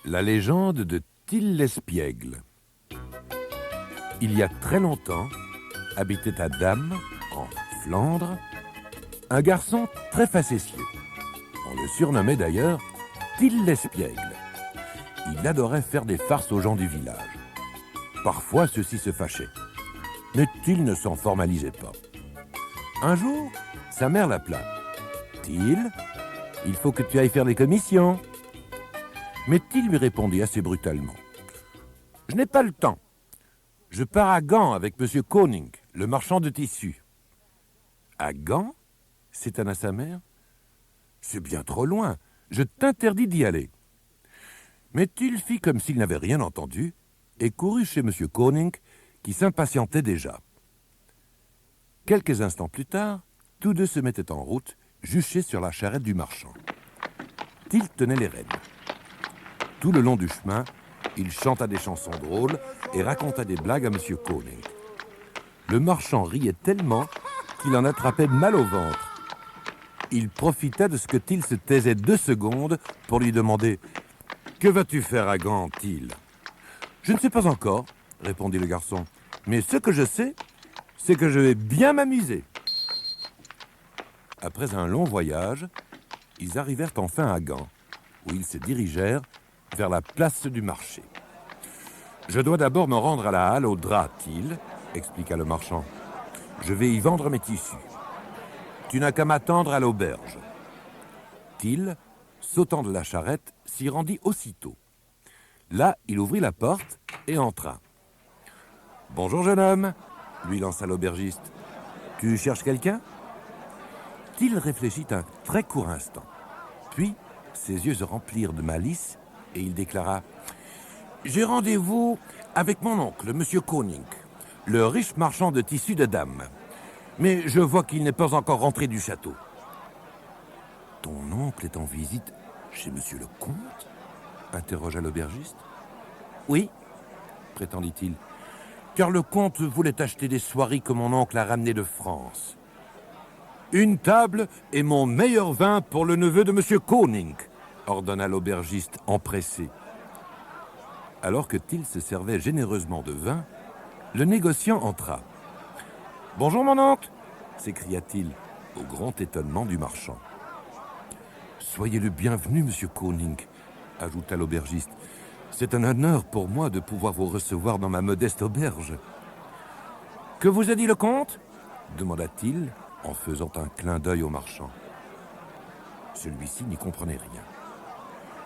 La légende de Till l'Espiègle. Il y a très longtemps, habitait à Dam, en Flandre, un garçon très facétieux. On le surnommait d'ailleurs Till l'Espiègle. Il adorait faire des farces aux gens du village. Parfois, ceux-ci se fâchaient. Mais Till ne s'en formalisait pas. Un jour, sa mère l'appela. « Till, il faut que tu ailles faire les commissions. » Mais Till lui répondit assez brutalement. « Je n'ai pas le temps. Je pars à Gand avec M. Koning, le marchand de tissus. »« À Gand ?» s'étonna sa mère. « C'est bien trop loin. Je t'interdis d'y aller. » Mais Till fit comme s'il n'avait rien entendu et courut chez M. Koning, qui s'impatientait déjà. Quelques instants plus tard, tous deux se mettaient en route, juchés sur la charrette du marchand. Till tenait les rênes. Tout le long du chemin, il chanta des chansons drôles et raconta des blagues à M. Koning. Le marchand riait tellement qu'il en attrapait mal au ventre. Il profita de ce que Till se taisait 2 secondes pour lui demander « Que vas-tu faire à Gand, Till ?»« Je ne sais pas encore, » répondit le garçon. « Mais ce que je sais, c'est que je vais bien m'amuser. » Après un long voyage, ils arrivèrent enfin à Gand, où ils se dirigèrent vers la place du marché. « Je dois d'abord me rendre à la halle aux draps, Till, » expliqua le marchand. « Je vais y vendre mes tissus. Tu n'as qu'à m'attendre à l'auberge. » Till, sautant de la charrette, s'y rendit aussitôt. Là, il ouvrit la porte et entra. « Bonjour, jeune homme, » lui lança l'aubergiste. « Tu cherches quelqu'un » Till réfléchit un très court instant. Puis, ses yeux se remplirent de malice et il déclara « J'ai rendez-vous avec mon oncle, M. Koning, le riche marchand de tissus de Dam. Mais je vois qu'il n'est pas encore rentré du château. »« Ton oncle est en visite chez M. le comte ?» interrogea l'aubergiste. « Oui, » prétendit-il, « car le comte voulait acheter des soieries que mon oncle a ramenées de France. »« Une table et mon meilleur vin pour le neveu de M. Koning », ordonna l'aubergiste empressé. Alors que Till se servait généreusement de vin, le négociant entra. « Bonjour mon oncle !» s'écria-t-il, au grand étonnement du marchand. « Soyez le bienvenu, M. Koning », ajouta l'aubergiste. « C'est un honneur pour moi de pouvoir vous recevoir dans ma modeste auberge. »« Que vous a dit le comte ?» demanda-t-il, en faisant un clin d'œil au marchand. Celui-ci n'y comprenait rien.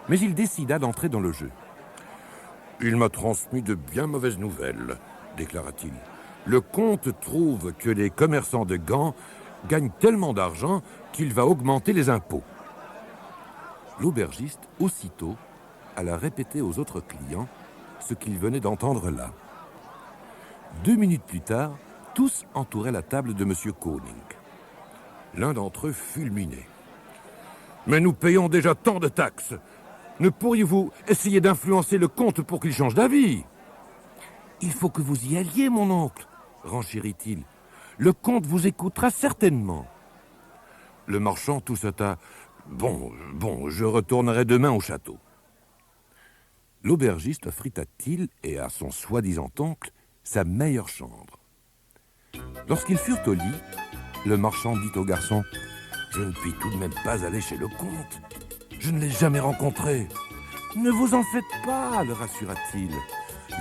Mais il décida d'entrer dans le jeu. « Il m'a transmis de bien mauvaises nouvelles, » déclara-t-il. « Le comte trouve que les commerçants de Gand gagnent tellement d'argent qu'il va augmenter les impôts. » L'aubergiste, aussitôt, alla répéter aux autres clients ce qu'ils venaient d'entendre là. 2 minutes plus tard, tous entouraient la table de M. Koning. L'un d'entre eux fulminait. « Mais nous payons déjà tant de taxes. Ne pourriez-vous essayer d'influencer le comte pour qu'il change d'avis ?»« Il faut que vous y alliez, mon oncle, » renchérit-il. « Le comte vous écoutera certainement. » Le marchand toussata. « Bon, je retournerai demain au château. » L'aubergiste offrit à Till et à son soi-disant oncle sa meilleure chambre. Lorsqu'ils furent au lit, le marchand dit au garçon « Je ne puis tout de même pas aller chez le comte. Je ne l'ai jamais rencontré. »« Ne vous en faites pas, le rassura-t-il.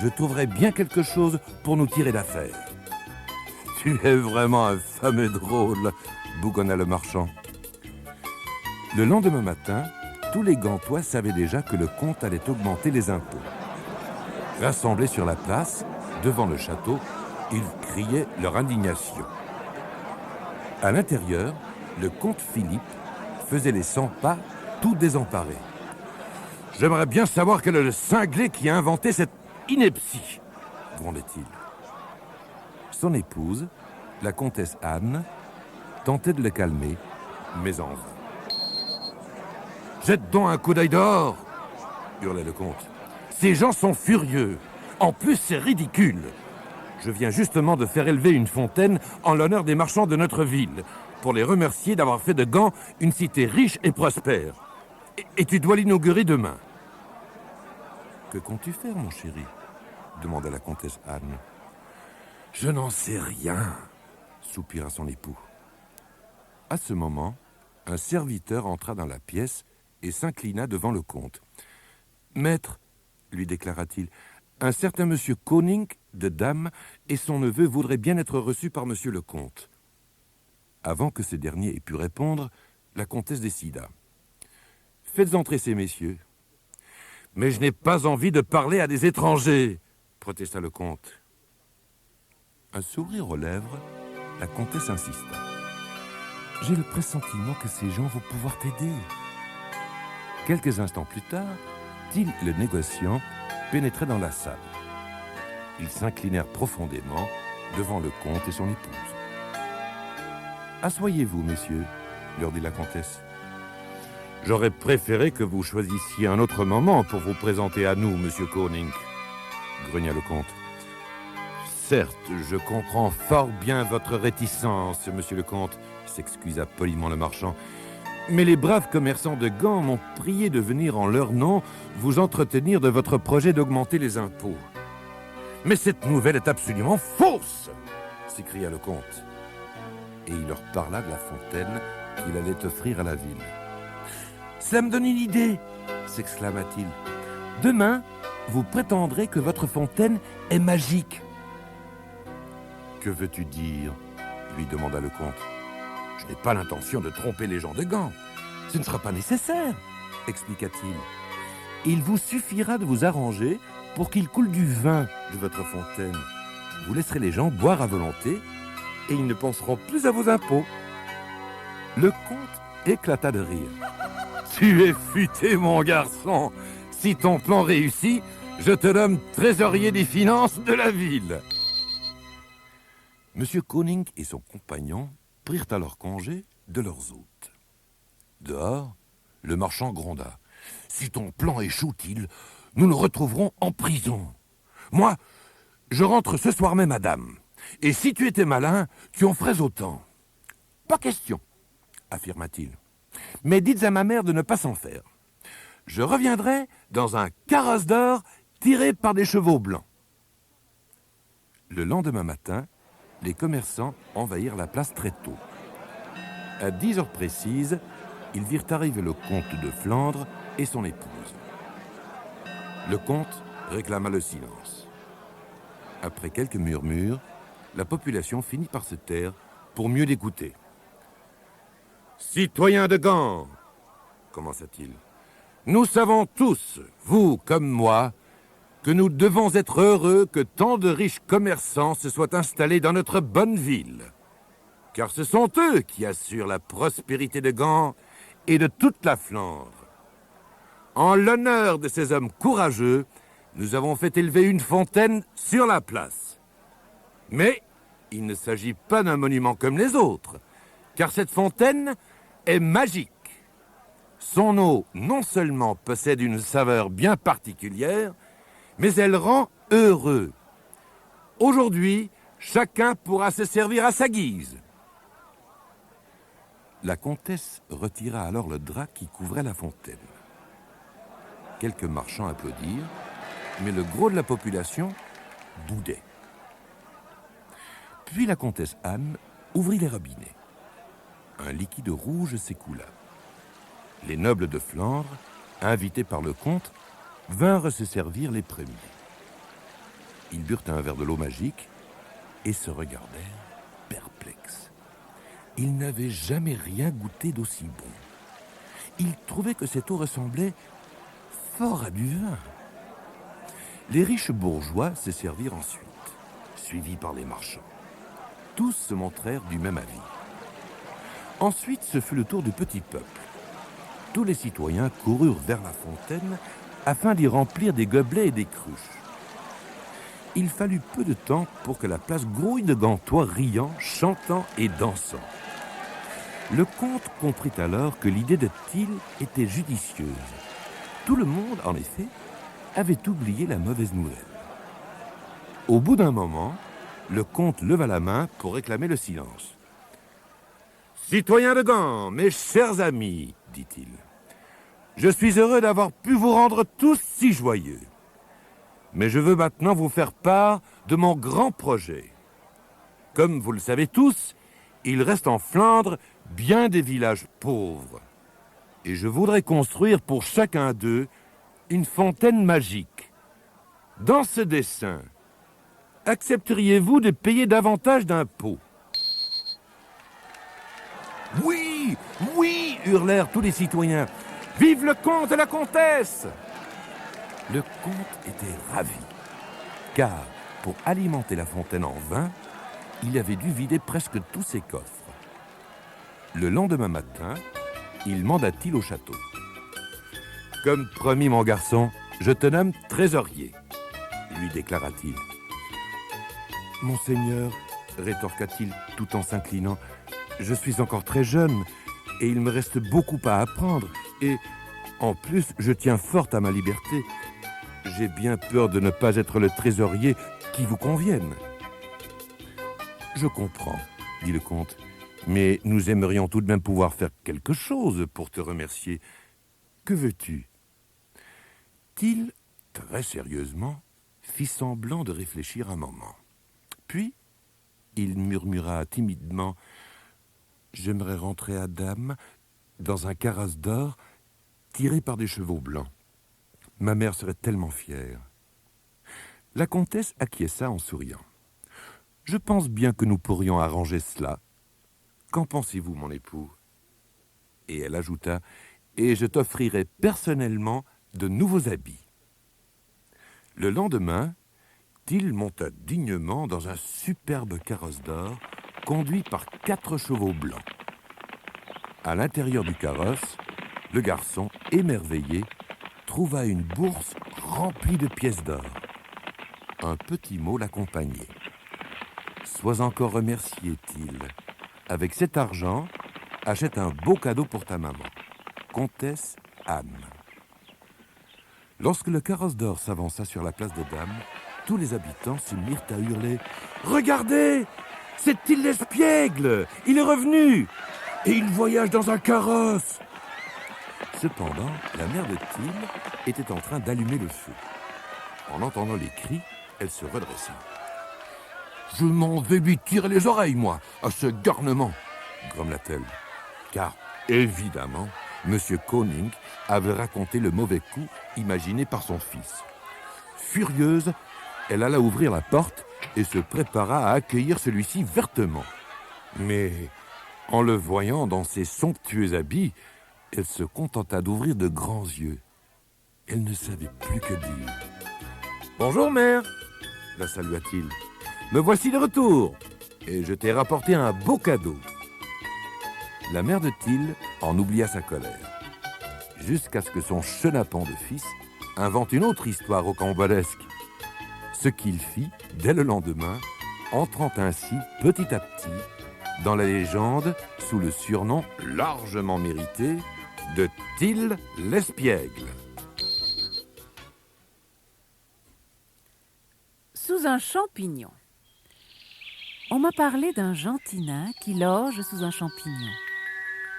Je trouverai bien quelque chose pour nous tirer d'affaire. »« Tu es vraiment un fameux drôle, » bougonna le marchand. Le lendemain matin, tous les Gantois savaient déjà que le comte allait augmenter les impôts. Rassemblés sur la place, devant le château, ils criaient leur indignation. À l'intérieur, le comte Philippe faisait les 100 pas, tout désemparé. « J'aimerais bien savoir quel est le cinglé qui a inventé cette ineptie !» grondait-il. Son épouse, la comtesse Anne, tentait de le calmer, mais en vain. « Jette donc un coup d'œil dehors !» hurlait le comte. « Ces gens sont furieux. En plus, c'est ridicule. Je viens justement de faire élever une fontaine en l'honneur des marchands de notre ville, pour les remercier d'avoir fait de Gand une cité riche et prospère. Et tu dois l'inaugurer demain. » Que comptes-tu faire, mon chéri? Demanda la comtesse Anne. Je n'en sais rien, soupira son époux. À ce moment, un serviteur entra dans la pièce et s'inclina devant le comte. Maître, lui déclara-t-il, un certain monsieur Koning de Dame et son neveu voudraient bien être reçus par monsieur le comte. Avant que ce dernier ait pu répondre, la comtesse décida. Faites entrer ces messieurs. Mais je n'ai pas envie de parler à des étrangers, protesta le comte. Un sourire aux lèvres, la comtesse insista. J'ai le pressentiment que ces gens vont pouvoir t'aider. Quelques instants plus tard, Till, le négociant, pénétrait dans la salle. Ils s'inclinèrent profondément devant le comte et son épouse. « Assoyez-vous, messieurs, » leur dit la comtesse. « J'aurais préféré que vous choisissiez un autre moment pour vous présenter à nous, monsieur Koning, » grogna le comte. « Certes, je comprends fort bien votre réticence, monsieur le comte, » s'excusa poliment le marchand. Mais les braves commerçants de Gand m'ont prié de venir en leur nom vous entretenir de votre projet d'augmenter les impôts. Mais cette nouvelle est absolument fausse, s'écria le comte. Et il leur parla de la fontaine qu'il allait offrir à la ville. Ça me donne une idée, s'exclama-t-il. Demain, vous prétendrez que votre fontaine est magique. Que veux-tu dire? Lui demanda le comte. Je n'ai pas l'intention de tromper les gens de Gand. Ce ne sera pas nécessaire, expliqua-t-il. Il vous suffira de vous arranger pour qu'il coule du vin de votre fontaine. Vous laisserez les gens boire à volonté et ils ne penseront plus à vos impôts. Le comte éclata de rire. Tu es futé, mon garçon. Si ton plan réussit, je te nomme trésorier des finances de la ville. Monsieur Koning et son compagnon prirent alors congé de leurs hôtes. Dehors, le marchand gronda. « Si ton plan échoue, Till, nous nous retrouverons en prison. Moi, je rentre ce soir même à Dame. Et si tu étais malin, tu en ferais autant. »« Pas question, » affirma-t-il. « Mais dites à ma mère de ne pas s'en faire. Je reviendrai dans un carrosse d'or tiré par des chevaux blancs. » Le lendemain matin, les commerçants envahirent la place très tôt. À 10 heures précises, ils virent arriver le comte de Flandre et son épouse. Le comte réclama le silence. Après quelques murmures, la population finit par se taire pour mieux l'écouter. « Citoyens de Gand, commença-t-il, nous savons tous, vous comme moi, que nous devons être heureux que tant de riches commerçants se soient installés dans notre bonne ville. Car ce sont eux qui assurent la prospérité de Gand et de toute la Flandre. En l'honneur de ces hommes courageux, nous avons fait élever une fontaine sur la place. Mais il ne s'agit pas d'un monument comme les autres, car cette fontaine est magique. Son eau non seulement possède une saveur bien particulière, mais elle rend heureux. Aujourd'hui, chacun pourra se servir à sa guise. » La comtesse retira alors le drap qui couvrait la fontaine. Quelques marchands applaudirent, mais le gros de la population boudait. Puis la comtesse Anne ouvrit les robinets. Un liquide rouge s'écoula. Les nobles de Flandre, invités par le comte, vinrent se servir les premiers. Ils burent un verre de l'eau magique et se regardèrent perplexes. Ils n'avaient jamais rien goûté d'aussi bon. Ils trouvaient que cette eau ressemblait fort à du vin. Les riches bourgeois se servirent ensuite, suivis par les marchands. Tous se montrèrent du même avis. Ensuite, ce fut le tour du petit peuple. Tous les citoyens coururent vers la fontaine afin d'y remplir des gobelets et des cruches. Il fallut peu de temps pour que la place grouille de Gantois riant, chantant et dansant. Le comte comprit alors que l'idée de Till était judicieuse. Tout le monde, en effet, avait oublié la mauvaise nouvelle. Au bout d'un moment, le comte leva la main pour réclamer le silence. « Citoyens de Gand, mes chers amis, dit-il, je suis heureux d'avoir pu vous rendre tous si joyeux. Mais je veux maintenant vous faire part de mon grand projet. Comme vous le savez tous, il reste en Flandre bien des villages pauvres. Et je voudrais construire pour chacun d'eux une fontaine magique. Dans ce dessin, accepteriez-vous de payer davantage d'impôts? Oui, oui, hurlèrent tous les citoyens. Vive le comte et la comtesse! Le comte était ravi, car pour alimenter la fontaine en vin, il avait dû vider presque tous ses coffres. Le lendemain matin, il manda-t-il au château. « Comme promis, mon garçon, je te nomme trésorier, » lui déclara-t-il. « Monseigneur, rétorqua-t-il tout en s'inclinant, je suis encore très jeune et il me reste beaucoup à apprendre et, en plus, je tiens fort à ma liberté. J'ai bien peur de ne pas être le trésorier qui vous convienne. » « Je comprends, » dit le comte, « mais nous aimerions tout de même pouvoir faire quelque chose pour te remercier. Que veux-tu » Till, très sérieusement, fit semblant de réfléchir un moment. Puis, il murmura timidement « J'aimerais rentrer à Dame, dans un carrosse d'or, tiré par des chevaux blancs. Ma mère serait tellement fière. » La comtesse acquiesça en souriant. « Je pense bien que nous pourrions arranger cela. Qu'en pensez-vous, mon époux ?» Et elle ajouta « Et je t'offrirai personnellement de nouveaux habits. » Le lendemain, Till monta dignement dans un superbe carrosse d'or conduit par 4 chevaux blancs. À l'intérieur du carrosse, le garçon, émerveillé, trouva une bourse remplie de pièces d'or. Un petit mot l'accompagnait. « Sois encore remercié, Till. Avec cet argent, achète un beau cadeau pour ta maman, comtesse Anne. » Lorsque le carrosse d'or s'avança sur la place de Dame, tous les habitants se mirent à hurler « Regardez, c'est Till l'espiègle, il est revenu et il voyage dans un carrosse !» Cependant, la mère de Till était en train d'allumer le feu. En entendant les cris, elle se redressa. « Je m'en vais lui tirer les oreilles, moi, à ce garnement !» grommela-t-elle. Car, évidemment, M. Koning avait raconté le mauvais coup imaginé par son fils. Furieuse, elle alla ouvrir la porte et se prépara à accueillir celui-ci vertement. Mais, en le voyant dans ses somptueux habits, elle se contenta d'ouvrir de grands yeux. Elle ne savait plus que dire. « Bonjour, mère !» la salua-t-il. « Me voici de retour et je t'ai rapporté un beau cadeau. » La mère de Till en oublia sa colère, jusqu'à ce que son chenapan de fils invente une autre histoire rocambolesque. Ce qu'il fit dès le lendemain, entrant ainsi petit à petit dans la légende sous le surnom largement mérité de Till l'espiègle. Sous un champignon. On m'a parlé d'un gentil nain qui loge sous un champignon.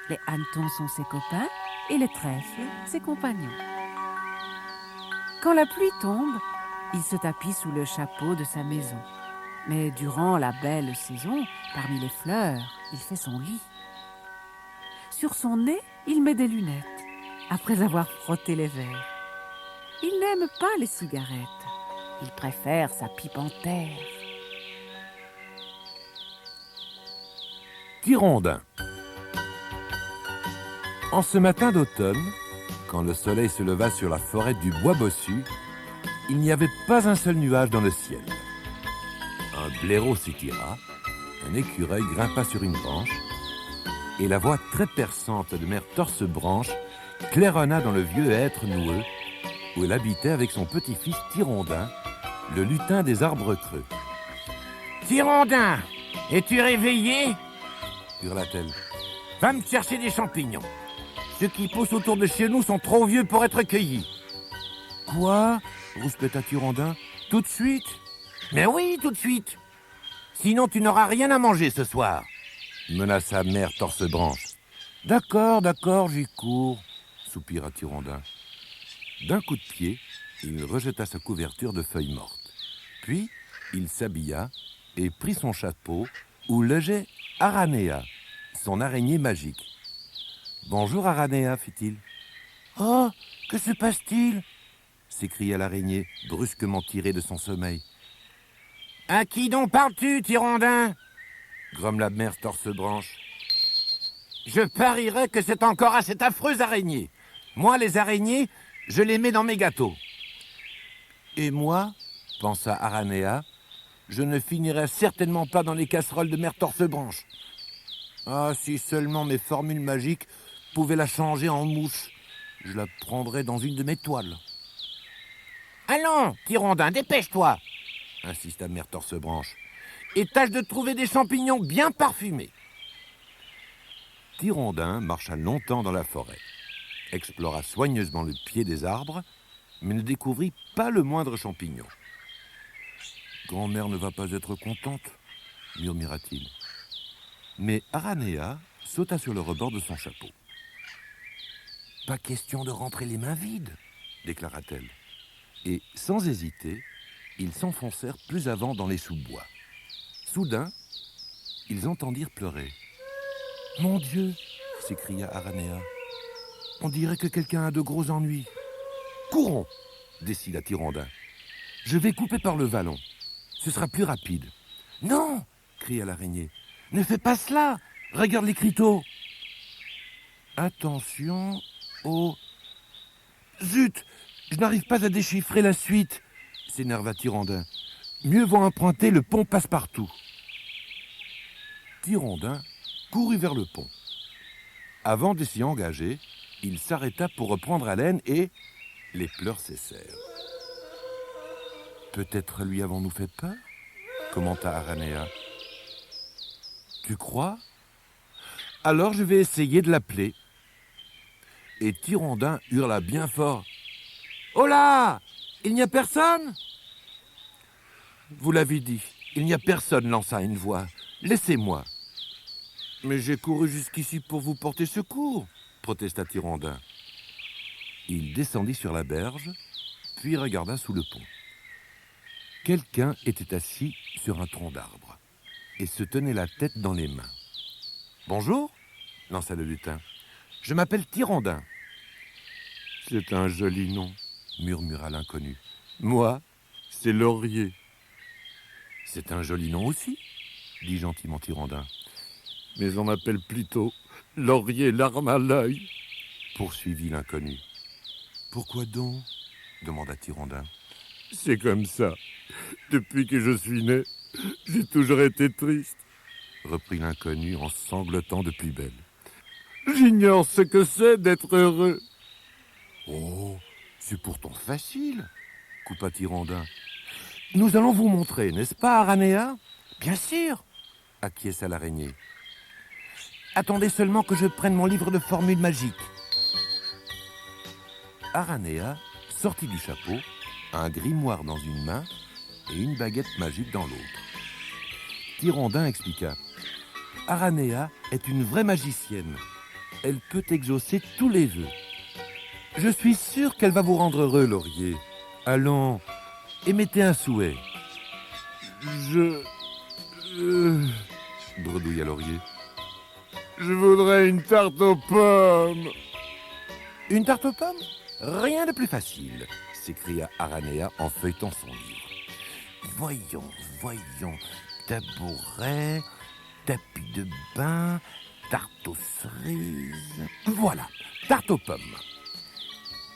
Les hannetons sont ses copains et les trèfles ses compagnons. Quand la pluie tombe, il se tapit sous le chapeau de sa maison. Mais durant la belle saison, parmi les fleurs, il fait son lit. Sur son nez, il met des lunettes, après avoir frotté les verres. Il n'aime pas les cigarettes. Il préfère sa pipe en terre. Tirondin. En ce matin d'automne, quand le soleil se leva sur la forêt du bois bossu, il n'y avait pas un seul nuage dans le ciel. Un blaireau s'étira, un écureuil grimpa sur une branche, et la voix très perçante de mère Torse-Branche claironna dans le vieux hêtre noueux, où elle habitait avec son petit-fils Tirondin, le lutin des arbres creux. « Tirondin, es-tu réveillé ?» hurla-t-elle. « Va me chercher des champignons. Ceux qui poussent autour de chez nous sont trop vieux pour être cueillis. »« Quoi ?» rouspéta Tirondin. « Tout de suite ?»« Mais oui, tout de suite. Sinon tu n'auras rien à manger ce soir, » menaça mère Torse-Branche. « D'accord, j'y cours, » soupira Tirondin. D'un coup de pied, Il rejeta sa couverture de feuilles mortes. Puis, il s'habilla et prit son chapeau où logeait Aranéa, son araignée magique. « Bonjour Aranéa, fit-il. « Oh, que se passe-t-il » s'écria l'araignée, brusquement tirée de son sommeil. « À qui donc parles-tu, Tirondin » grommela Mère Torse-Branche. « Je parierais que c'est encore à cette affreuse araignée. Moi, les araignées, je les mets dans mes gâteaux. » Et moi, pensa Aranéa, je ne finirai certainement pas dans les casseroles de Mère Torse-Branche. Ah, si seulement mes formules magiques pouvaient la changer en mouche, je la prendrais dans une de mes toiles. Allons, Tirondin, dépêche-toi, insista Mère Torse-Branche, et tâche de trouver des champignons bien parfumés. Tirondin marcha longtemps dans la forêt, explora soigneusement le pied des arbres, mais ne découvrit pas le moindre champignon. « Grand-mère ne va pas être contente, » murmura-t-il. Mais Aranéa sauta sur le rebord de son chapeau. « Pas question de rentrer les mains vides, » déclara-t-elle. Et, sans hésiter, ils s'enfoncèrent plus avant dans les sous-bois. Soudain, ils entendirent pleurer. « Mon Dieu !» s'écria Aranéa. « On dirait que quelqu'un a de gros ennuis. »« Courons !» décida Tirondin. « Je vais couper par le vallon. Ce sera plus rapide. »« Non !» cria l'araignée. « Ne fais pas cela. Regarde l'écriteau. »« Attention au... »« Zut ! Je n'arrive pas à déchiffrer la suite !» s'énerva Tirondin. « Mieux vaut emprunter le pont Passe-Partout. » Tirondin courut vers le pont. Avant de s'y engager, il s'arrêta pour reprendre haleine et les pleurs cessèrent. « Peut-être lui avons-nous fait peur ?» commenta Aranéa. « Tu crois ? Alors je vais essayer de l'appeler. » Et Tirondin hurla bien fort. « Oh là ! Il n'y a personne ?» « Vous l'avez dit, il n'y a personne, » lança une voix. « Laissez-moi. »« Mais j'ai couru jusqu'ici pour vous porter secours, » protesta Tirondin. Il descendit sur la berge, puis regarda sous le pont. Quelqu'un était assis sur un tronc d'arbre et se tenait la tête dans les mains. « Bonjour, » lança le lutin. « Je m'appelle Tirondin. »« C'est un joli nom, » murmura l'inconnu. « Moi, c'est Laurier. »« C'est un joli nom aussi, » dit gentiment Tirondin. « Mais on m'appelle plutôt Laurier larme à l'œil, » poursuivit l'inconnu. « Pourquoi donc ?» demanda Tirondin. « C'est comme ça. Depuis que je suis né, j'ai toujours été triste, » reprit l'inconnu en sanglotant de plus belle. « J'ignore ce que c'est d'être heureux. »« Oh, c'est pourtant facile, » coupa Tirondin. « Nous allons vous montrer, n'est-ce pas, Aranéa ?»« Bien sûr, » acquiesça l'araignée. « Attendez seulement que je prenne mon livre de formules magiques. » Aranéa sortit du chapeau, un grimoire dans une main et une baguette magique dans l'autre. Tirondin expliqua. « Aranéa est une vraie magicienne. Elle peut exaucer tous les vœux. Je suis sûr qu'elle va vous rendre heureux, Laurier. Allons, émettez un souhait. »« bredouilla Laurier. « Je voudrais une tarte aux pommes. »« Une tarte aux pommes ? Rien de plus facile, » s'écria Aranéa en feuilletant son livre. « Voyons, tabouret, tapis de bain, tarte aux cerises... Voilà, tarte aux pommes. »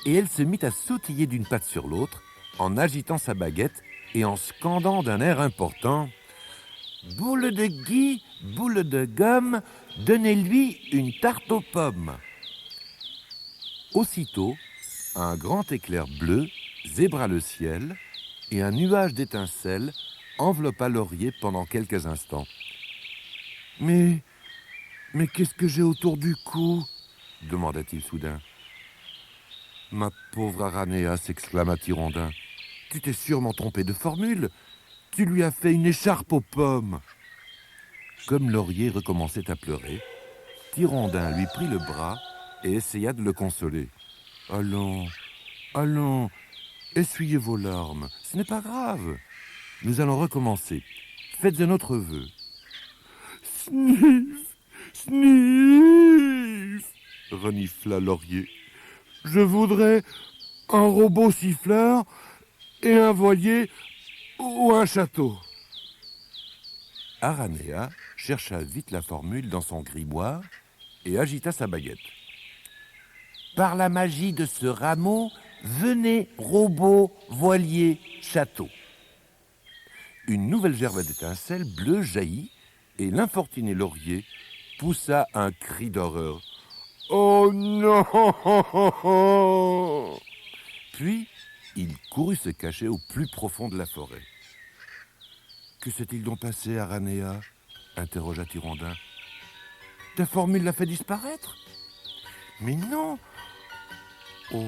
Et elle se mit à sautiller d'une patte sur l'autre, en agitant sa baguette et en scandant d'un air important « Boule de gui, boule de gomme, donnez-lui une tarte aux pommes. » Aussitôt, un grand éclair bleu zébra le ciel et un nuage d'étincelles enveloppa Laurier pendant quelques instants. « Mais qu'est-ce que j'ai autour du cou ?» demanda-t-il soudain. « Ma pauvre Aranéa, » s'exclama Tirondin, « tu t'es sûrement trompé de formule. Tu lui as fait une écharpe aux pommes. » Comme Laurier recommençait à pleurer, Tirondin lui prit le bras et essaya de le consoler. « Allons, essuyez vos larmes, ce n'est pas grave. Nous allons recommencer. Faites un autre vœu. Sniff, sniff, renifla Laurier. Je voudrais un robot siffleur et un voilier ou un château. Aranea chercha vite la formule dans son grimoire et agita sa baguette. Par la magie de ce rameau, venez, robot, voilier, château. Une nouvelle gerbe d'étincelles bleues jaillit et l'infortuné Laurier poussa un cri d'horreur. Oh non! Puis, il courut se cacher au plus profond de la forêt. Que s'est-il donc passé, Aranea? Interrogea Tirondin. Ta formule l'a fait disparaître? Mais non! Oh,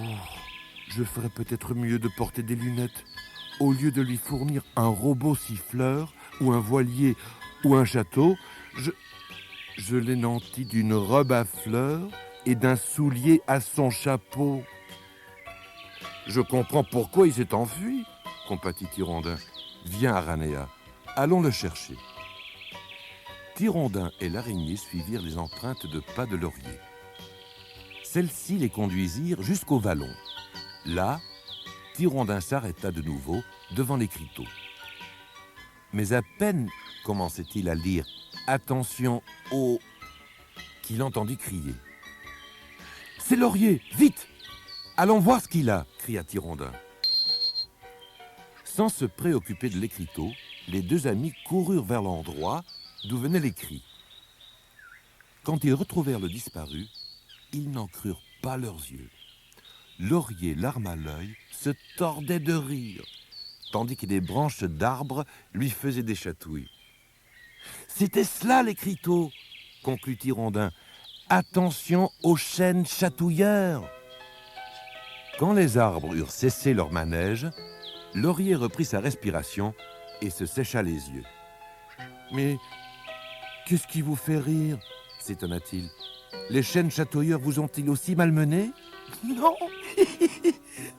je ferais peut-être mieux de porter des lunettes au lieu de lui fournir un robot siffleur ou un voilier ou un château. Je l'ai nanti d'une robe à fleurs et d'un soulier à son chapeau. Je comprends pourquoi il s'est enfui, compatit Tirondin. Viens, Aranea, allons le chercher. Tirondin et l'araignée suivirent les empreintes de pas de Laurier. Celles-ci les conduisirent jusqu'au vallon. Là, Tirondin s'arrêta de nouveau devant l'écriteau. Mais à peine commençait-il à lire « Attention au » qu'il entendit crier. « C'est Laurier, vite! Allons voir ce qu'il a !» cria Tirondin. Sans se préoccuper de l'écriteau, les deux amis coururent vers l'endroit d'où venaient les cris. Quand ils retrouvèrent le disparu, ils n'en crurent pas leurs yeux. Laurier, l'arme à l'œil, se tordait de rire, tandis que des branches d'arbres lui faisaient des chatouilles. « C'était cela l'écriteau !» conclut Tirondin. « Attention aux chênes chatouilleurs !» Quand les arbres eurent cessé leur manège, Laurier reprit sa respiration et se sécha les yeux. « Mais qu'est-ce qui vous fait rire ?» s'étonna-t-il. « Les chênes chatouilleurs vous ont-ils aussi malmené ?»« Non,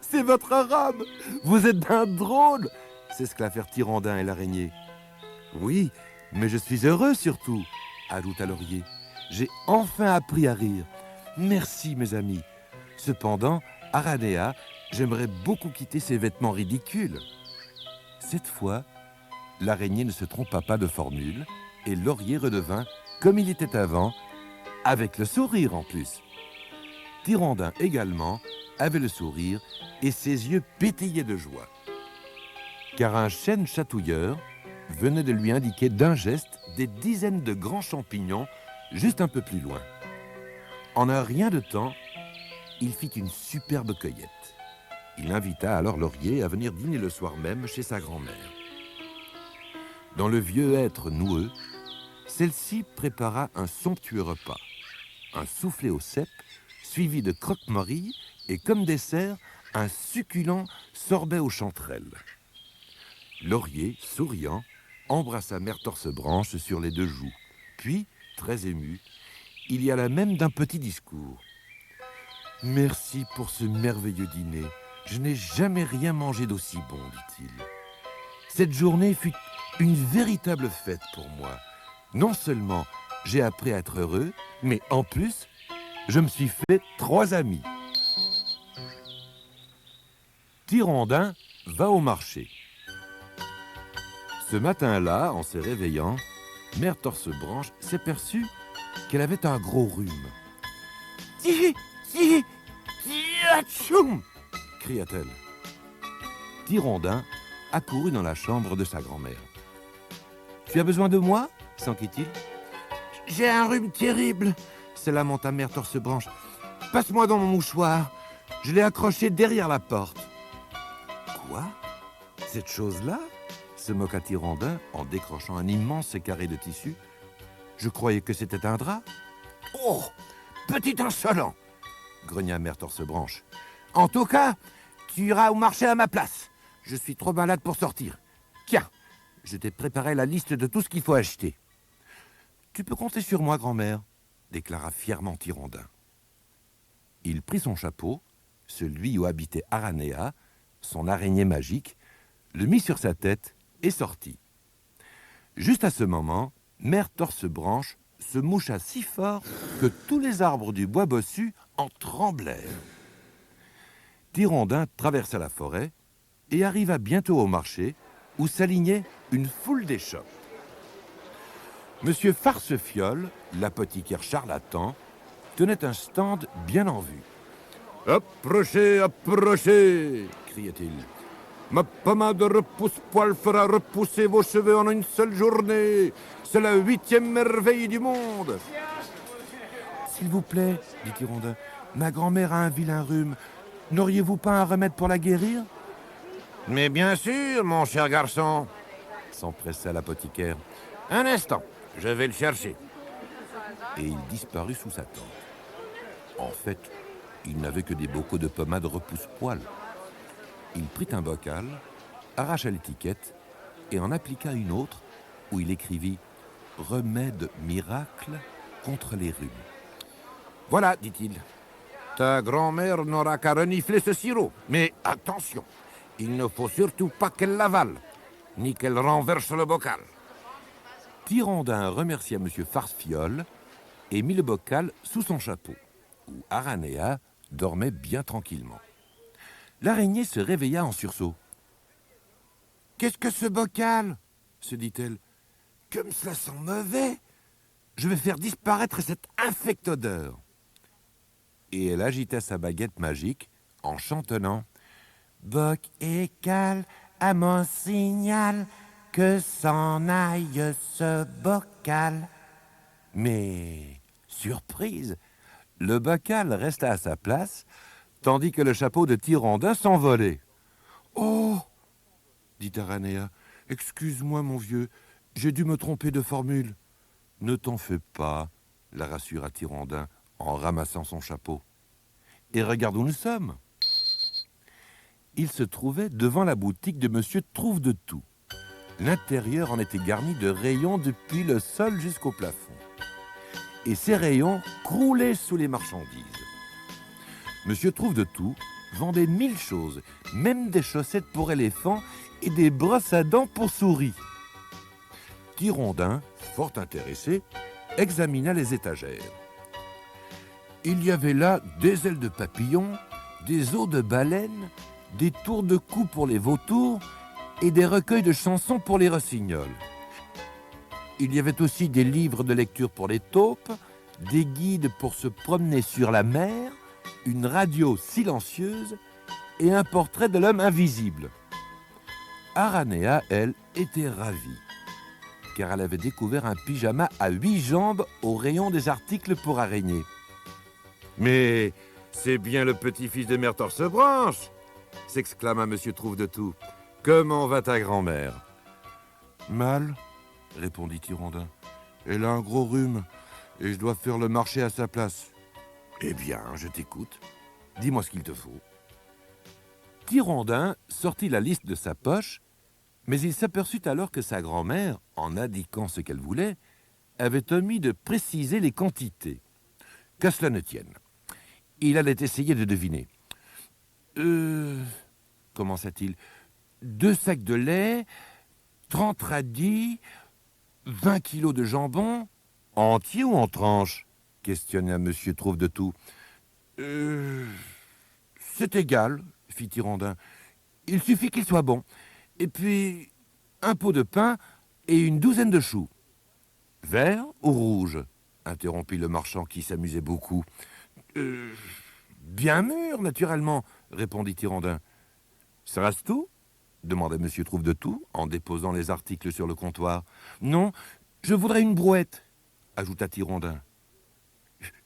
c'est votre rame. Vous êtes d'un drôle !» s'esclaffèrent Tirondin et l'araignée. « Oui, mais je suis heureux surtout, » ajouta Laurier. « J'ai enfin appris à rire. Merci, mes amis. Cependant, Aranea, j'aimerais beaucoup quitter ces vêtements ridicules. » Cette fois, l'araignée ne se trompa pas de formule et Laurier redevint comme il était avant, avec le sourire en plus. Tirondin également avait le sourire et ses yeux pétillaient de joie. Car un chêne chatouilleur venait de lui indiquer d'un geste des dizaines de grands champignons juste un peu plus loin. En un rien de temps, il fit une superbe cueillette. Il invita alors Laurier à venir dîner le soir même chez sa grand-mère. Dans le vieux hêtre noueux, celle-ci prépara un somptueux repas. Un soufflé au cèpe, suivi de croque-morilles et comme dessert, un succulent sorbet aux chanterelles. Laurier, souriant, embrassa Mère Torse-Branche sur les deux joues. Puis, très ému, il y alla même d'un petit discours. « Merci pour ce merveilleux dîner. Je n'ai jamais rien mangé d'aussi bon, dit-il. Cette journée fut une véritable fête pour moi. Non seulement j'ai appris à être heureux, mais en plus, je me suis fait 3 amis. » Tirondin va au marché. Ce matin-là, en se réveillant, Mère Torse-Branche s'aperçut qu'elle avait un gros rhume. « Atchoum !» cria-t-elle. Tirondin accourut dans la chambre de sa grand-mère. « Tu as besoin de moi ?» s'enquit-il. « J'ai un rhume terrible !» se lamenta Mère Torse-Branche. « Passe-moi dans mon mouchoir. Je l'ai accroché derrière la porte. » « Quoi ? Cette chose-là ?» se moqua Tirondin en décrochant un immense carré de tissu. « Je croyais que c'était un drap. »« Oh, petit insolent !» grogna Mère Torse-Branche. « En tout cas, tu iras au marché à ma place. Je suis trop malade pour sortir. Tiens, je t'ai préparé la liste de tout ce qu'il faut acheter. »« Tu peux compter sur moi, grand-mère, » déclara fièrement Tirondin. Il prit son chapeau, celui où habitait Aranea, son araignée magique, le mit sur sa tête et sortit. Juste à ce moment, Mère Torse-Branche se moucha si fort que tous les arbres du bois bossu en tremblèrent. Tirondin traversa la forêt et arriva bientôt au marché où s'alignait une foule d'échoppes. Monsieur Farcefiole, l'apothicaire charlatan, tenait un stand bien en vue. « Approchez, approchez !» criait-il. « Ma pommade repousse-poil fera repousser vos cheveux en une seule journée. C'est la 8e merveille du monde. »« S'il vous plaît, dit Tirondin, ma grand-mère a un vilain rhume. N'auriez-vous pas un remède pour la guérir ?»« Mais bien sûr, mon cher garçon, » s'empressa l'apothicaire. « Un instant, je vais le chercher. » Et il disparut sous sa tente. En fait, il n'avait que des bocaux de pommade repousse-poil. Il prit un bocal, arracha l'étiquette et en appliqua une autre où il écrivit « Remède miracle contre les rhumes ». « Voilà, dit-il, ta grand-mère n'aura qu'à renifler ce sirop. Mais attention, il ne faut surtout pas qu'elle l'avale, ni qu'elle renverse le bocal. » Tirondin remercia M. Farcefiole et mit le bocal sous son chapeau, où Aranéa dormait bien tranquillement. L'araignée se réveilla en sursaut. « Qu'est-ce que ce bocal ?» se dit-elle. « Comme cela sent mauvais. Je vais faire disparaître cette infecte odeur. » Et elle agita sa baguette magique en chantonnant « Boc et cale à mon signal, que s'en aille ce bocal. » Mais, surprise, le bocal resta à sa place, tandis que le chapeau de Tirondin s'envolait. « Oh !» dit Aranéa. « Excuse-moi, mon vieux, j'ai dû me tromper de formule. »« Ne t'en fais pas, » la rassura Tirondin en ramassant son chapeau. « Et regarde où nous sommes. » Il se trouvait devant la boutique de Monsieur Trouve-de-Tout. L'intérieur en était garni de rayons depuis le sol jusqu'au plafond. Et ces rayons croulaient sous les marchandises. Monsieur Trouve-de-Tout vendait 1000 choses, même des chaussettes pour éléphants et des brosses à dents pour souris. Tirondin, fort intéressé, examina les étagères. Il y avait là des ailes de papillon, des os de baleine, des tours de cou pour les vautours et des recueils de chansons pour les rossignols. Il y avait aussi des livres de lecture pour les taupes, des guides pour se promener sur la mer, une radio silencieuse et un portrait de l'homme invisible. Aranéa, elle, était ravie, car elle avait découvert un pyjama à 8 jambes au rayon des articles pour araignées. « Mais c'est bien le petit-fils de Mère Torse-Branche !» s'exclama Monsieur Trouve-de-Tout. « Comment va ta grand-mère ?»« Mal, » répondit Tirondin. « Elle a un gros rhume et je dois faire le marché à sa place. »« Eh bien, je t'écoute. Dis-moi ce qu'il te faut. » Tirondin sortit la liste de sa poche, mais il s'aperçut alors que sa grand-mère, en indiquant ce qu'elle voulait, avait omis de préciser les quantités. Qu'à cela ne tienne. Il allait essayer de deviner. Commença-t-il. 2 sacs de lait, 30 radis, 20 kilos de jambon. Entier ou en tranches? Questionna Monsieur Trouve-de-Tout. C'est égal, fit Tirondin. Il suffit qu'il soit bon. Et puis, un pot de pain et une douzaine de choux. Vert ou rouge? Interrompit le marchand qui s'amusait beaucoup. Bien mûr, naturellement, répondit Tirondin. Sera-ce tout? Demanda Monsieur Trouve-de-Tout en déposant les articles sur le comptoir. Non, je voudrais une brouette, ajouta Tirondin.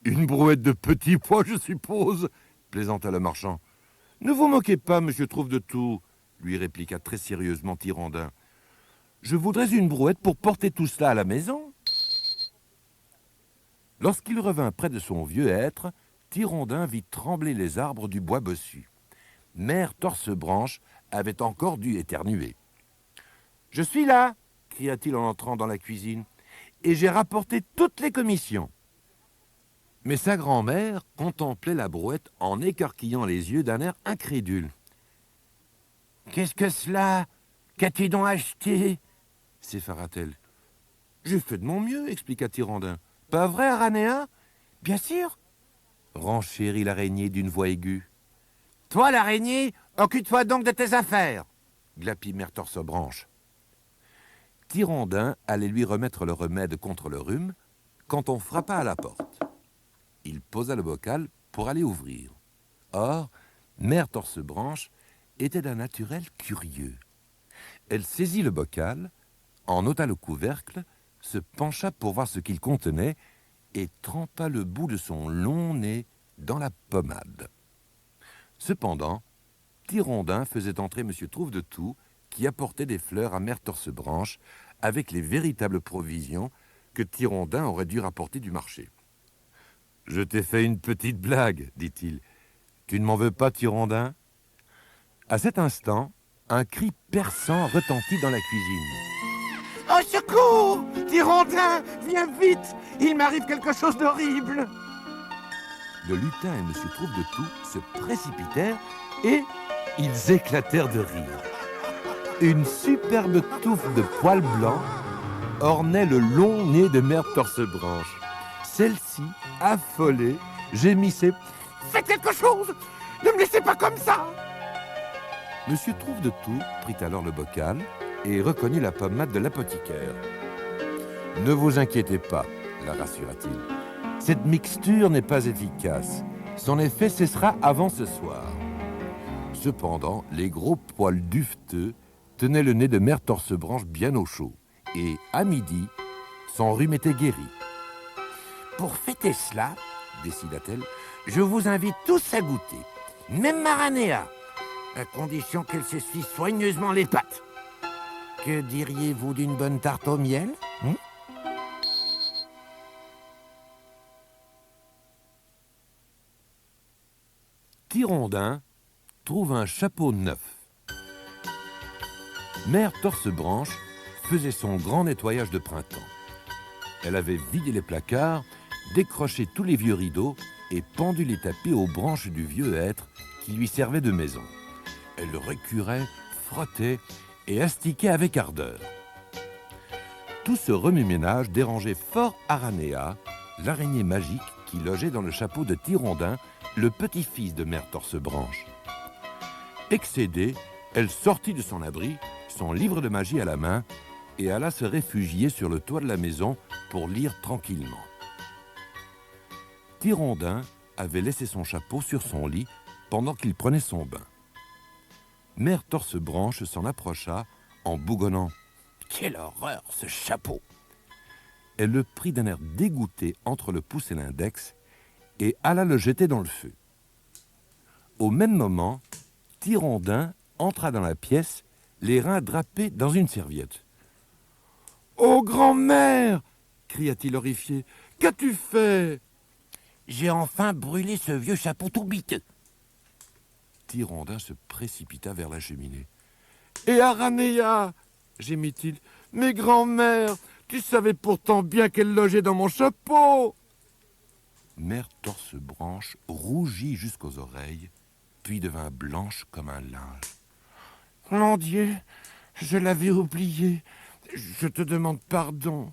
Une brouette de petits pois, je suppose, plaisanta le marchand. Ne vous moquez pas, Monsieur Trouve-de-Tout, lui répliqua très sérieusement Tirondin. Je voudrais une brouette pour porter tout cela à la maison. Lorsqu'il revint près de son vieux hêtre, Tirondin vit trembler les arbres du bois bossu. Mère Torse-Branche avait encore dû éternuer. « Je suis là !» cria-t-il en entrant dans la cuisine. « Et j'ai rapporté toutes les commissions. » Mais sa grand-mère contemplait la brouette en écarquillant les yeux d'un air incrédule. Qu'est-ce que cela? Qu'as-tu donc acheté? S'effara-t-elle. J'ai fait de mon mieux, expliqua Tyrandin. Pas vrai, Aranéa? Bien sûr, renchérit l'araignée d'une voix aiguë. Toi, l'araignée, occupe-toi donc de tes affaires, glapit Mère Torsebranche. Tyrandin allait lui remettre le remède contre le rhume quand on frappa à la porte. Il posa le bocal pour aller ouvrir. Or, Mère Torsebranche était d'un naturel curieux. Elle saisit le bocal, en ôta le couvercle, se pencha pour voir ce qu'il contenait et trempa le bout de son long nez dans la pommade. Cependant, Tyrandin faisait entrer M. Trouve-de-Tout, qui apportait des fleurs à Mère Torsebranche avec les véritables provisions que Tyrandin aurait dû rapporter du marché. « Je t'ai fait une petite blague, dit-il. Tu ne m'en veux pas, Tyrandin ?» À cet instant, un cri perçant retentit dans la cuisine. « Au secours! Tyrandin, viens vite! Il m'arrive quelque chose d'horrible !» Le lutin et M. Trouve-de-Tout se précipitèrent et ils éclatèrent de rire. Une superbe touffe de poils blancs ornait le long nez de Mère Torsebranche. Celle-ci, affolée, gémissait « Faites quelque chose! Ne me laissez pas comme ça !» Monsieur Trouve-de-Tout prit alors le bocal et reconnut la pommade de l'apothicaire. « Ne vous inquiétez pas, la rassura-t-il. Cette mixture n'est pas efficace. Son effet cessera avant ce soir. » Cependant, les gros poils duveteux tenaient le nez de Mère Torsebranche bien au chaud. Et, à midi, son rhume était guéri. « Pour fêter cela, décida-t-elle, je vous invite tous à goûter, même Maranéa, à condition qu'elle s'essuie soigneusement les pattes. Que diriez-vous d'une bonne tarte au miel, Tyrandin trouve un chapeau neuf. Mère Torsebranche faisait son grand nettoyage de printemps. Elle avait vidé les placards, décroché tous les vieux rideaux et pendu les tapis aux branches du vieux hêtre qui lui servait de maison. Elle récurait, frottait et astiquait avec ardeur. Tout ce remue-ménage dérangeait fort Aranéa, l'araignée magique qui logeait dans le chapeau de Tyrandin, le petit-fils de Mère Torsebranche. Excédée, elle sortit de son abri, son livre de magie à la main, et alla se réfugier sur le toit de la maison pour lire tranquillement. Tyrandin avait laissé son chapeau sur son lit pendant qu'il prenait son bain. Mère Torsebranche s'en approcha en bougonnant. « Quelle horreur, ce chapeau !» Elle le prit d'un air dégoûté entre le pouce et l'index et alla le jeter dans le feu. Au même moment, Tyrandin entra dans la pièce, les reins drapés dans une serviette. « Oh, grand-mère !» cria-t-il horrifié. « Qu'as-tu fait ?»« J'ai enfin brûlé ce vieux chapeau tout biteux. » Tyrandin se précipita vers la cheminée. « Et Aranéa !» gémit-il. « Mais grand-mère, tu savais pourtant bien qu'elle logeait dans mon chapeau !» Mère Torsebranche rougit jusqu'aux oreilles, puis devint blanche comme un linge. « Mon Dieu, je l'avais oublié. Je te demande pardon. »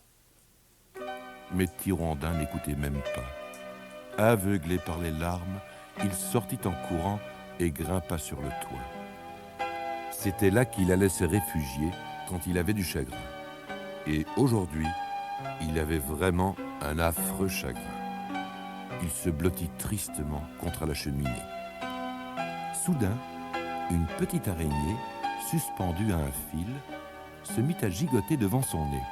Mais Tyrandin n'écoutait même pas. Aveuglé par les larmes, il sortit en courant et grimpa sur le toit. C'était là qu'il allait se réfugier quand il avait du chagrin. Et aujourd'hui, il avait vraiment un affreux chagrin. Il se blottit tristement contre la cheminée. Soudain, une petite araignée, suspendue à un fil, se mit à gigoter devant son nez.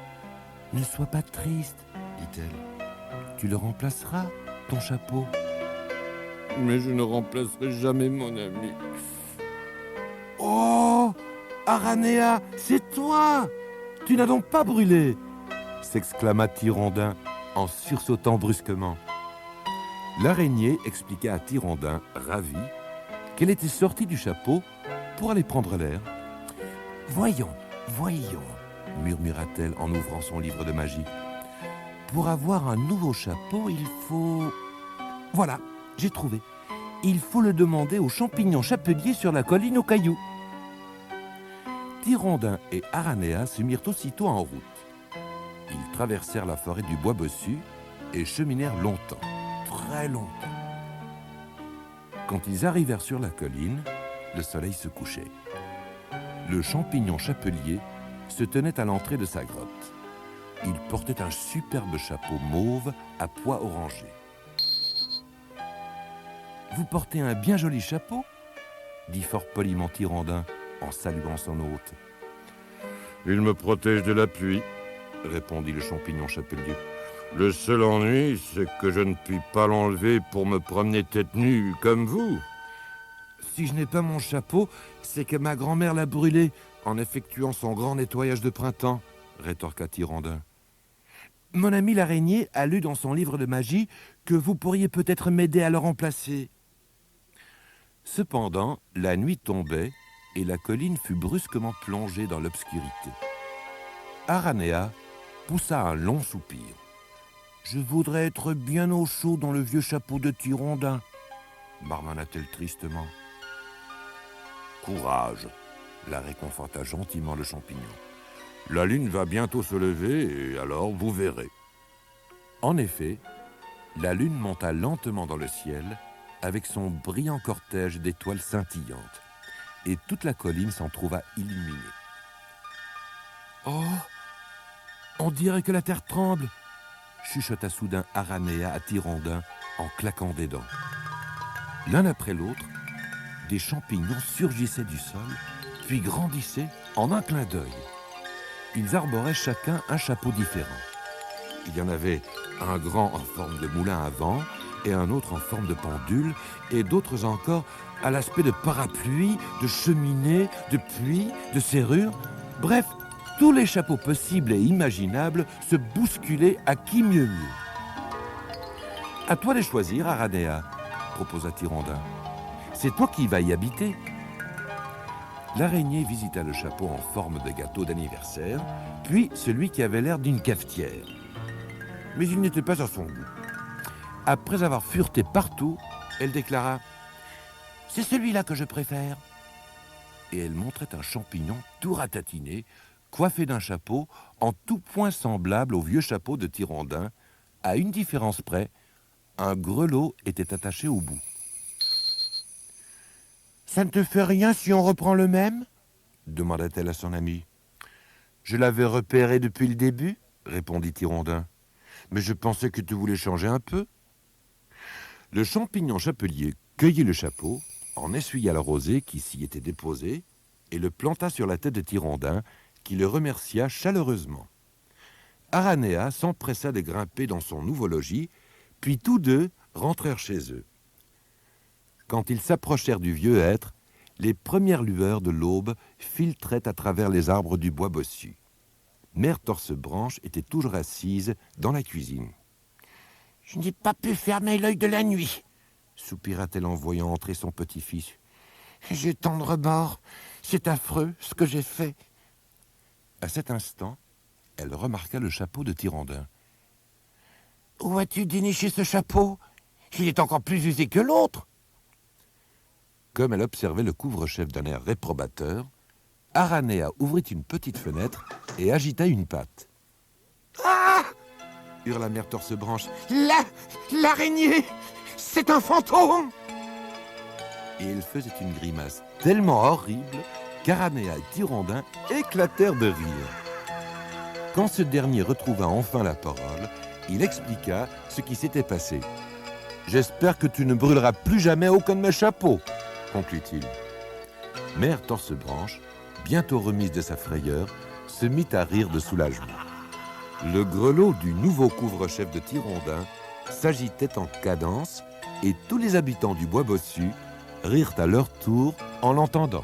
« Ne sois pas triste, dit-elle. Tu le remplaceras, ton chapeau. »« Mais je ne remplacerai jamais mon ami. »« Oh, Aranéa, c'est toi! Tu n'as donc pas brûlé ?» s'exclama Tyrandin en sursautant brusquement. L'araignée expliqua à Tyrandin, ravi, qu'elle était sortie du chapeau pour aller prendre l'air. « Voyons, murmura-t-elle en ouvrant son livre de magie. Pour avoir un nouveau chapeau, il faut... Voilà, j'ai trouvé. Il faut le demander aux champignons chapeliers sur la colline aux cailloux. Tirondin et Aranea se mirent aussitôt en route. Ils traversèrent la forêt du bois bossu et cheminèrent longtemps, très longtemps. Quand ils arrivèrent sur la colline, le soleil se couchait. Le champignon chapelier se tenait à l'entrée de sa grotte. Il portait un superbe chapeau mauve à pois orangés. « Vous portez un bien joli chapeau ?» dit fort poliment Tirondin en saluant son hôte. « Il me protège de la pluie, » répondit le champignon chapelier. « Le seul ennui, c'est que je ne puis pas l'enlever pour me promener tête nue comme vous. » « Si je n'ai pas mon chapeau, c'est que ma grand-mère l'a brûlé en effectuant son grand nettoyage de printemps, » rétorqua Tirondin. « Mon ami l'araignée a lu dans son livre de magie que vous pourriez peut-être m'aider à le remplacer. » Cependant, la nuit tombait et la colline fut brusquement plongée dans l'obscurité. Aranea poussa un long soupir. « Je voudrais être bien au chaud dans le vieux chapeau de Tirondin, » marmonna-t-elle tristement. « Courage, » la réconforta gentiment le champignon. « La lune va bientôt se lever et alors vous verrez. » En effet, la lune monta lentement dans le ciel avec son brillant cortège d'étoiles scintillantes, et toute la colline s'en trouva illuminée. « Oh, on dirait que la terre tremble !» chuchota soudain Aranea à Tirondin en claquant des dents. L'un après l'autre, des champignons surgissaient du sol, puis grandissaient en un clin d'œil. Ils arboraient chacun un chapeau différent. Il y en avait un grand en forme de moulin à vent, et un autre en forme de pendule, et d'autres encore à l'aspect de parapluie, de cheminée, de puits, de serrure. Bref, tous les chapeaux possibles et imaginables se bousculaient à qui mieux mieux. « À toi de choisir, Aranea, » proposa Tirondin. « C'est toi qui vas y habiter. » L'araignée visita le chapeau en forme de gâteau d'anniversaire, puis celui qui avait l'air d'une cafetière. Mais il n'était pas à son goût. Après avoir fureté partout, elle déclara « C'est celui-là que je préfère. » Et elle montrait un champignon tout ratatiné, coiffé d'un chapeau en tout point semblable au vieux chapeau de Tirondin, à une différence près, un grelot était attaché au bout. « Ça ne te fait rien si on reprend le même ?» demanda-t-elle à son ami. « Je l'avais repéré depuis le début, » répondit Tirondin. « Mais je pensais que tu voulais changer un peu. » Le champignon chapelier cueillit le chapeau, en essuya la rosée qui s'y était déposée, et le planta sur la tête de Tirondin, qui le remercia chaleureusement. Aranea s'empressa de grimper dans son nouveau logis, puis tous deux rentrèrent chez eux. Quand ils s'approchèrent du vieux hêtre, les premières lueurs de l'aube filtraient à travers les arbres du bois bossu. Mère Torse-Branche était toujours assise dans la cuisine. « Je n'ai pas pu fermer l'œil de la nuit, » soupira-t-elle en voyant entrer son petit-fils. « J'ai tant de remords, c'est affreux ce que j'ai fait. » À cet instant, elle remarqua le chapeau de Tirondin. « Où as-tu déniché ce chapeau? Il est encore plus usé que l'autre. » Comme elle observait le couvre-chef d'un air réprobateur, Aranea ouvrit une petite fenêtre et agita une patte. « Ah !» hurla Mère Torse-Branche. « L'araignée, c'est un fantôme !» Et elle faisait une grimace tellement horrible qu'Aranea et Tirondin éclatèrent de rire. Quand ce dernier retrouva enfin la parole, il expliqua ce qui s'était passé. « J'espère que tu ne brûleras plus jamais aucun de mes chapeaux, » conclut-il. Mère Torse-Branche, bientôt remise de sa frayeur, se mit à rire de soulagement. Le grelot du nouveau couvre-chef de Tirondin s'agitait en cadence et tous les habitants du bois bossu rirent à leur tour en l'entendant.